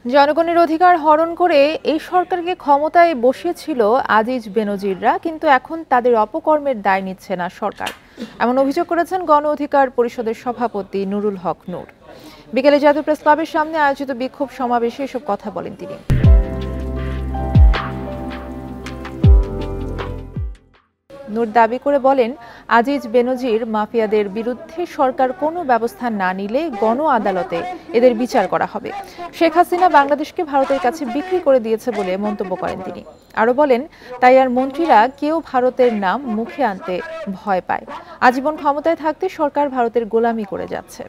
জনগণের অধিকার হরণ করে এই সরকারকে ক্ষমতায় বসিয়েছিল আজিজ বেনজিররা, কিন্তু এখন তাদের অপকর্মের দায় নিচ্ছে না সরকার। এমন অভিযোগ করেছেন গণ অধিকার পরিষদের সভাপতি নুরুল হক নূর। বিকেলে জাতীয় প্রেস ক্লাবের সামনে আয়োজিত বিক্ষোভ সমাবেশে এসব কথা বলেন তিনি। নূর দাবি করে বলেন, আজিজ বেনজির মাফিয়াদের বিরুদ্ধে সরকার কোনো ব্যবস্থা না নিলে গণ আদালতে এদের বিচার করা হবে। শেখ হাসিনা বাংলাদেশকে ভারতের কাছে বিক্রি করে দিয়েছে বলে মন্তব্য করেন তিনি। আরো বলেন, তাই আর মন্ত্রীরা কেউ ভারতের নাম মুখে আনতে ভয় পায়। আজীবন ক্ষমতায় থাকতে সরকার ভারতের গোলামি করে যাচ্ছে।